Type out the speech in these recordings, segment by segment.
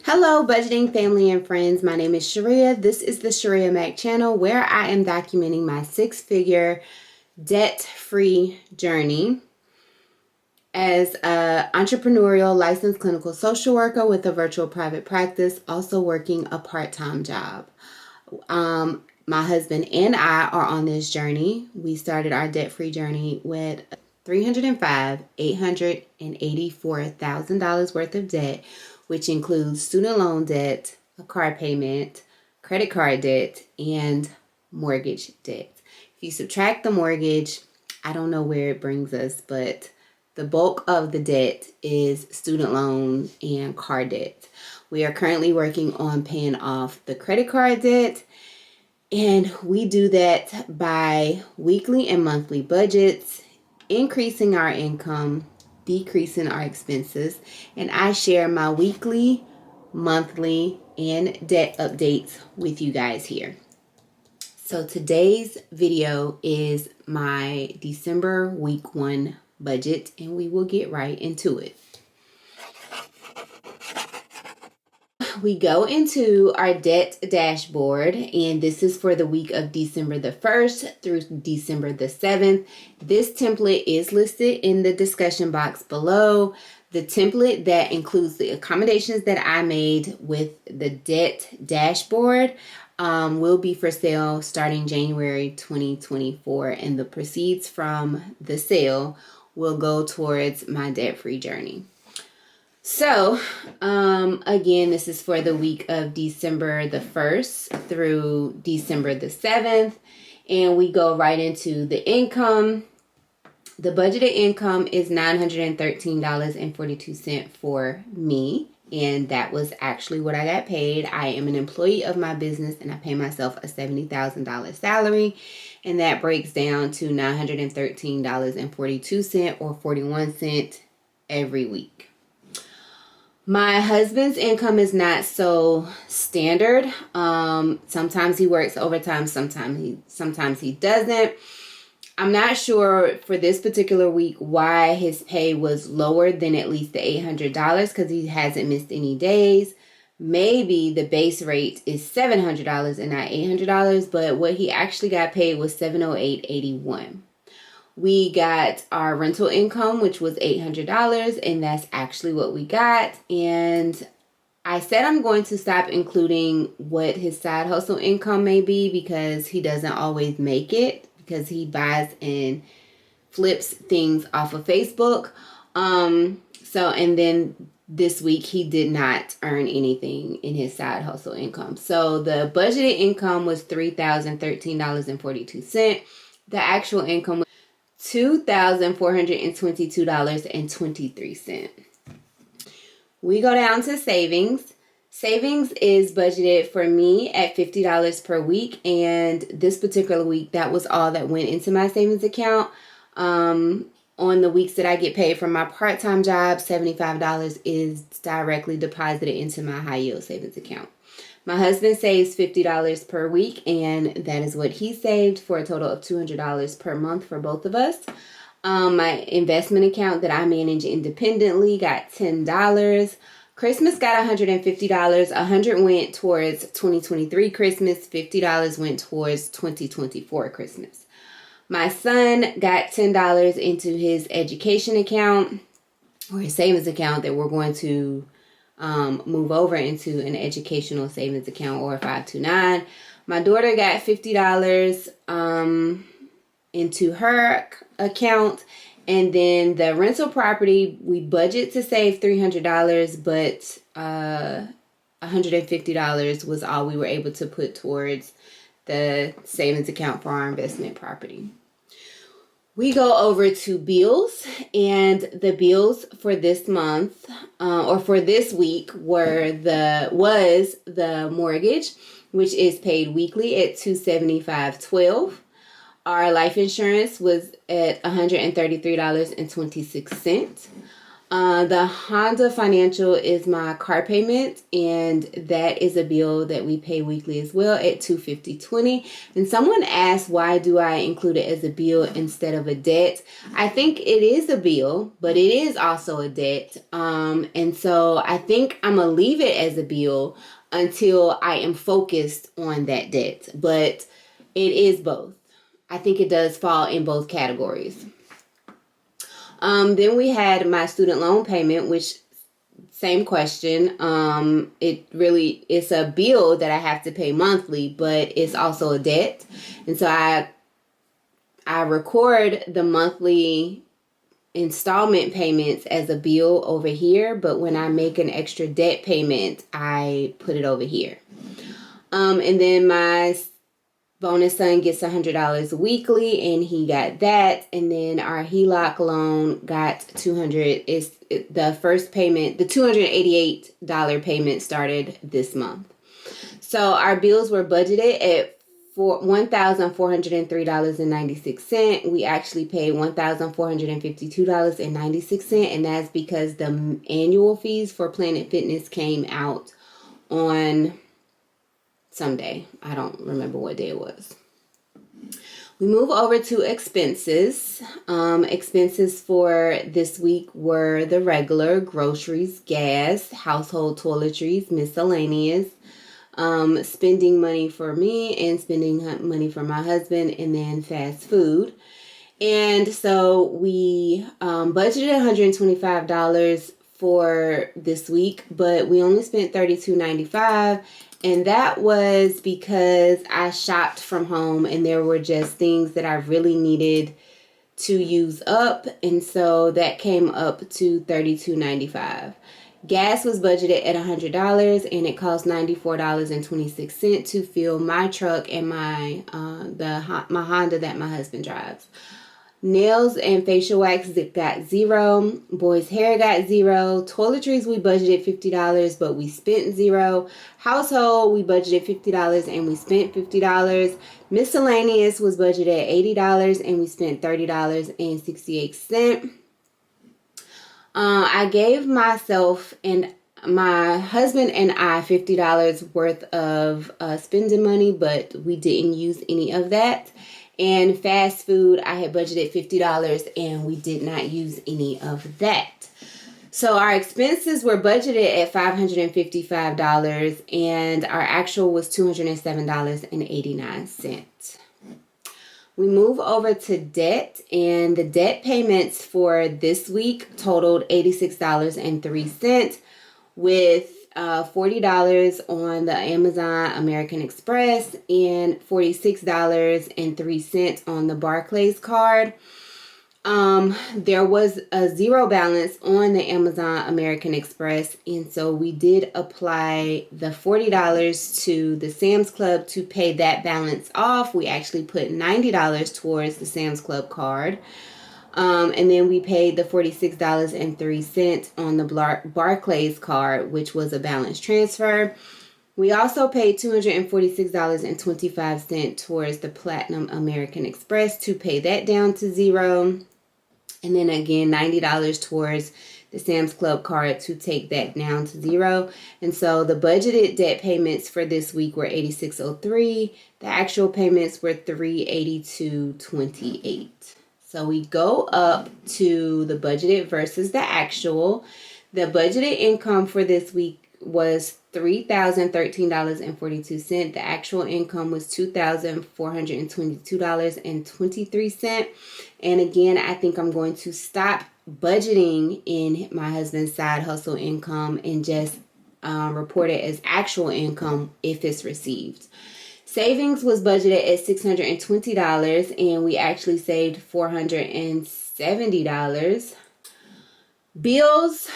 Hello, budgeting family and friends. My name is Sharia. This is the Sharia Mac channel where I am documenting my six-figure debt-free journey as an entrepreneurial licensed clinical social worker with a virtual private practice, also working a part-time job. My husband and I are on this journey. We started our debt-free journey with $884,000 worth of debt, which includes student loan debt, a car payment, credit card debt, and mortgage debt. If you subtract the mortgage, I don't know where it brings us, but the bulk of the debt is student loan and car debt. We are currently working on paying off the credit card debt, and we do that by weekly and monthly budgets, increasing our income, decreasing our expenses, and I share my weekly, monthly, and debt updates with you guys here. So today's video is my December week 1 budget, and we will get right into it. We go into our debt dashboard, and this is for the week of December the 1st through December the 7th. This template is listed in the discussion box below. The template that includes the accommodations that I made with the debt dashboard will be for sale starting January 2024, and the proceeds from the sale will go towards my debt-free journey. So, again, this is for the week of December the 1st through December the 7th, and we go right into the income. The budgeted income is $913.42 for me, and that was actually what I got paid. I am an employee of my business, and I pay myself a $70,000 salary, and that breaks down to $913.42 or 41 cents every week. My husband's income is not so standard. Sometimes he works overtime, sometimes he doesn't. I'm not sure for this particular week why his pay was lower than at least the $800 because he hasn't missed any days. Maybe the base rate is $700 and not $800, but what he actually got paid was $708.81. We got our rental income, which was $800, and that's actually what we got. And I said I'm going to stop including what his side hustle income may be because he doesn't always make it because he buys and flips things off of Facebook. And then this week he did not earn anything in his side hustle income. So the budgeted income was $3,013.42. The actual income was $2,422.23. We go down to savings. Savings is budgeted for me at $50 per week, and this particular week that was all that went into my savings account. On the weeks that I get paid from my part-time job, $75 is directly deposited into my high yield savings account. My husband saves $50 per week, and that is what he saved for a total of $200 per month for both of us. My investment account that I manage independently got $10. Christmas got $150. $100 went towards 2023 Christmas. $50 went towards 2024 Christmas. My son got $10 into his education account or his savings account that we're going to move over into an educational savings account or a 529. My daughter got $50 into her account, and then the rental property we budget to save $300, but $150 was all we were able to put towards the savings account for our investment property. We go over to bills, and the bills for this month or for this week was the mortgage, which is paid weekly at $275.12. Our life insurance was at $133.26. The Honda Financial is my car payment, and that is a bill that we pay weekly as well at $250.20. And someone asked, why do I include it as a bill instead of a debt? I think it is a bill, but it is also a debt. And so I think I'm going to leave it as a bill until I am focused on that debt. But it is both. I think it does fall in both categories. Then we had my student loan payment, which same question. It's a bill that I have to pay monthly, but it's also a debt. And so I record the monthly installment payments as a bill over here, but when I make an extra debt payment, I put it over here. And then my bonus son gets $100 weekly, and he got that. And then our HELOC loan got $200. Is the first payment, the $288 payment started this month. So our bills were budgeted at $1,403.96. We actually paid $1,452.96, and that's because the annual fees for Planet Fitness came out on someday. I don't remember what day it was. We move over to expenses. Expenses for this week were the regular groceries, gas, household toiletries, miscellaneous, spending money for me and spending money for my husband, and then fast food. And so we budgeted $125 for this week, but we only spent $32.95. And that was because I shopped from home and there were just things that I really needed to use up. And so that came up to $32.95. Gas was budgeted at $100, and it cost $94.26 to fill my truck and my Honda that my husband drives. Nails and facial wax got $0. Boys' hair got $0. Toiletries, we budgeted $50, but we spent $0. Household, we budgeted $50 and we spent $50. Miscellaneous was budgeted at $80 and we spent $30.68. I gave myself and my husband and I $50 worth of spending money, but we didn't use any of that. And fast food, I had budgeted $50 and we did not use any of that. So our expenses were budgeted at $555 and our actual was $207.89. We move over to debt, and the debt payments for this week totaled $86.03 with $40 on the Amazon American Express and $46.03 on the Barclays card. There was a $0 balance on the Amazon American Express, and so we did apply the $40 to the Sam's Club to pay that balance off. We actually put $90 towards the Sam's Club card. And then we paid the $46.03 on the Barclays card, which was a balance transfer. We also paid $246.25 towards the Platinum American Express to pay that down to $0. And then again, $90 towards the Sam's Club card to take that down to $0. And so the budgeted debt payments for this week were $86.03. The actual payments were $382.28. So we go up to the budgeted versus the actual. The budgeted income for this week was $3,013.42. The actual income was $2,422.23. And again, I think I'm going to stop budgeting in my husband's side hustle income and just report it as actual income if it's received. Savings was budgeted at $620, and we actually saved $470. Bills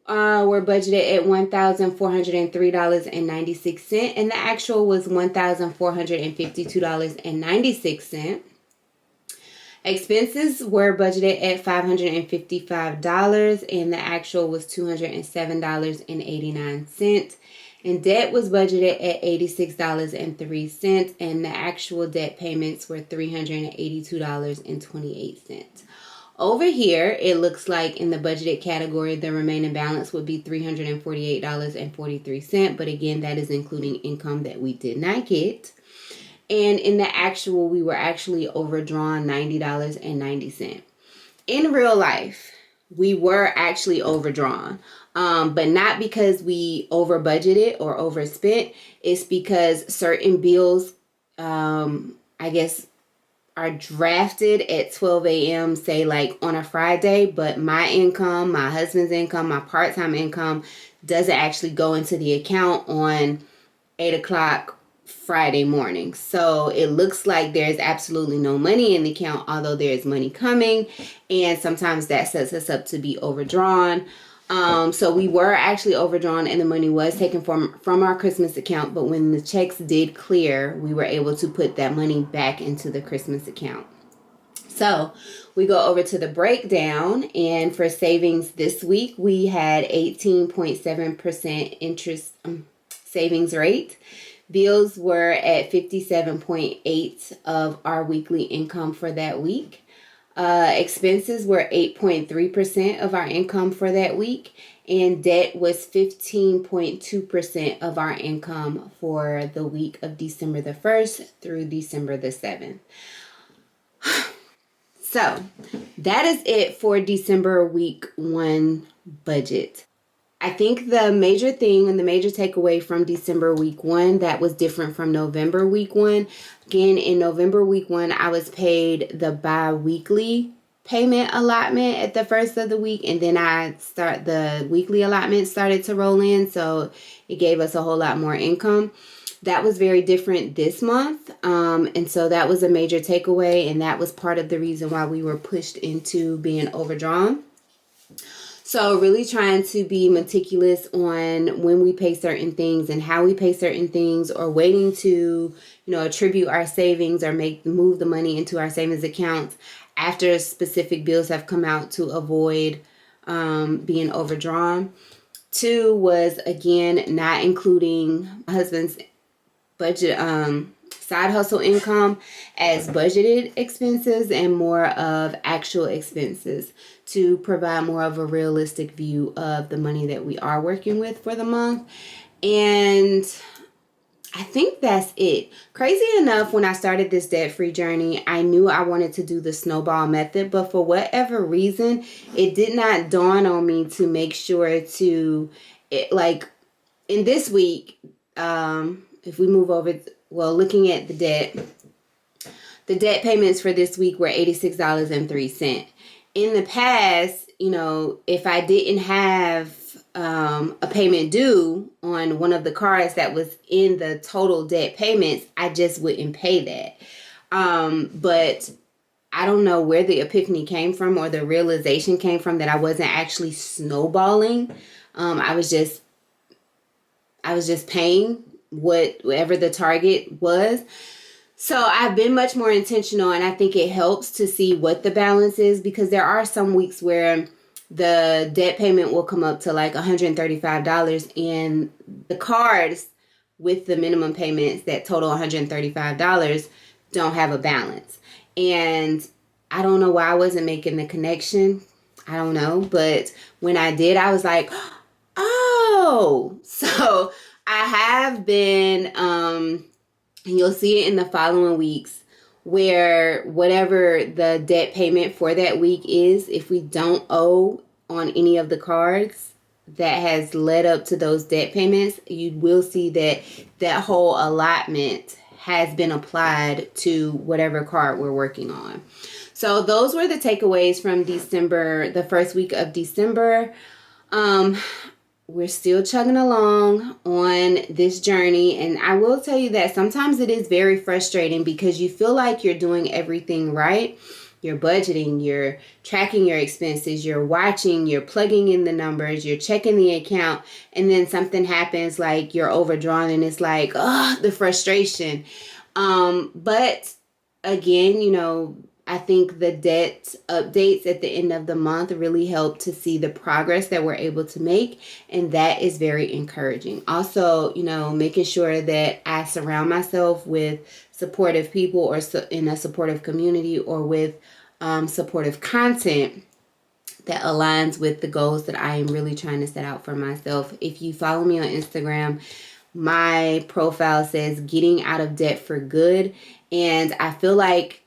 were budgeted at $1,403.96, and the actual was $1,452.96. Expenses were budgeted at $555, and the actual was $207.89. And debt was budgeted at $86.03, and the actual debt payments were $382.28. Over here, it looks like in the budgeted category, the remaining balance would be $348.43. But again, that is including income that we did not get. And in the actual, we were actually overdrawn $90.90. In real life, we were actually overdrawn. But not because we over budgeted or overspent. It's because certain bills, I guess, are drafted at 12 a.m., say like on a Friday, but my income, my husband's income, my part-time income doesn't actually go into the account on 8 o'clock Friday morning. So it looks like there's absolutely no money in the account, although there is money coming. And sometimes that sets us up to be overdrawn. So we were actually overdrawn and the money was taken from our Christmas account. But when the checks did clear, we were able to put that money back into the Christmas account. So we go over to the breakdown, and for savings this week, we had 18.7% interest savings rate. Bills were at 57.8 of our weekly income for that week. Expenses were 8.3% of our income for that week, and debt was 15.2% of our income for the week of December the 1st through December the 7th. So that is it for December week 1 budget. I think the major thing and the major takeaway from December week 1 that was different from November week 1. Again, in November week 1, I was paid the bi-weekly payment allotment at the first of the week, and then the weekly allotment started to roll in, so it gave us a whole lot more income. That was very different this month, and so that was a major takeaway, and that was part of the reason why we were pushed into being overdrawn. So really trying to be meticulous on when we pay certain things and how we pay certain things, or waiting to, attribute our savings or move the money into our savings accounts after specific bills have come out to avoid being overdrawn. 2 was, again, not including my husband's budget side hustle income as budgeted expenses and more of actual expenses to provide more of a realistic view of the money that we are working with for the month. And I think that's it. Crazy enough, when I started this debt-free journey, I knew I wanted to do the snowball method, but for whatever reason, it did not dawn on me to make sure to, in this week, if we move over, looking at the debt payments for this week were $86.03. In the past, if I didn't have a payment due on one of the cards that was in the total debt payments, I just wouldn't pay that. But I don't know where the epiphany came from or the realization came from that I wasn't actually snowballing. I was just paying whatever the target was. So I've been much more intentional, and I think it helps to see what the balance is, because there are some weeks where the debt payment will come up to like $135, and the cards with the minimum payments that total $135 don't have a balance. And I don't know why I wasn't making the connection. I don't know. But when I did, I was like, oh, so I have been, and you'll see it in the following weeks, where whatever the debt payment for that week is, if we don't owe on any of the cards that has led up to those debt payments, you will see that that whole allotment has been applied to whatever card we're working on. So those were the takeaways from December, the first week of December. We're still chugging along on this journey, and I will tell you that sometimes it is very frustrating because you feel like you're doing everything right. You're budgeting, you're tracking your expenses, you're watching, you're plugging in the numbers, you're checking the account, and then something happens like you're overdrawn, and it's like, the frustration. But again, I think the debt updates at the end of the month really help to see the progress that we're able to make, and that is very encouraging. Also, making sure that I surround myself with supportive people or in a supportive community, or with supportive content that aligns with the goals that I am really trying to set out for myself. If you follow me on Instagram, my profile says getting out of debt for good. And I feel like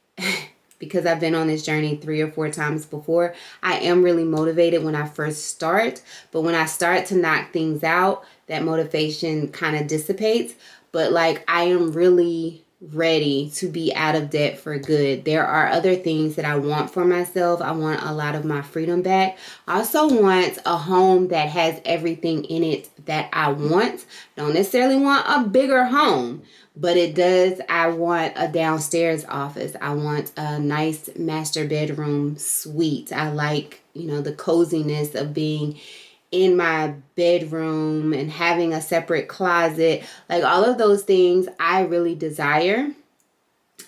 because I've been on this journey 3 or 4 times before, I am really motivated when I first start. But when I start to knock things out, that motivation kind of dissipates. But like, I am really ready to be out of debt for good. There are other things that I want for myself. I want a lot of my freedom back. I also want a home that has everything in it that I want. Don't necessarily want a bigger home, but it does. I want a downstairs office. I want a nice master bedroom suite. I like, the coziness of being in my bedroom and having a separate closet. Like, all of those things I really desire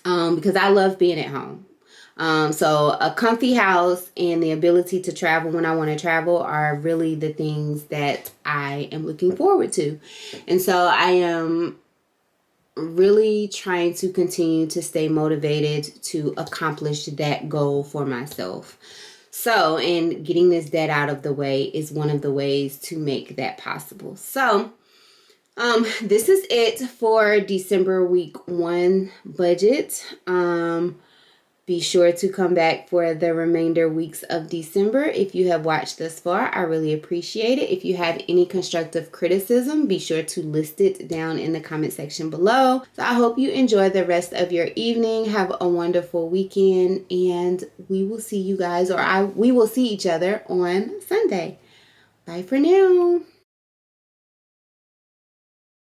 because I love being at home. So a comfy house and the ability to travel when I want to travel are really the things that I am looking forward to. And so I am really trying to continue to stay motivated to accomplish that goal for myself. So, and getting this debt out of the way is one of the ways to make that possible. So, this is it for December week 1 budget. Be sure to come back for the remainder weeks of December. If you have watched thus far, I really appreciate it. If you have any constructive criticism, be sure to list it down in the comment section below. So I hope you enjoy the rest of your evening. Have a wonderful weekend, and we will see you guys, we will see each other on Sunday. Bye for now.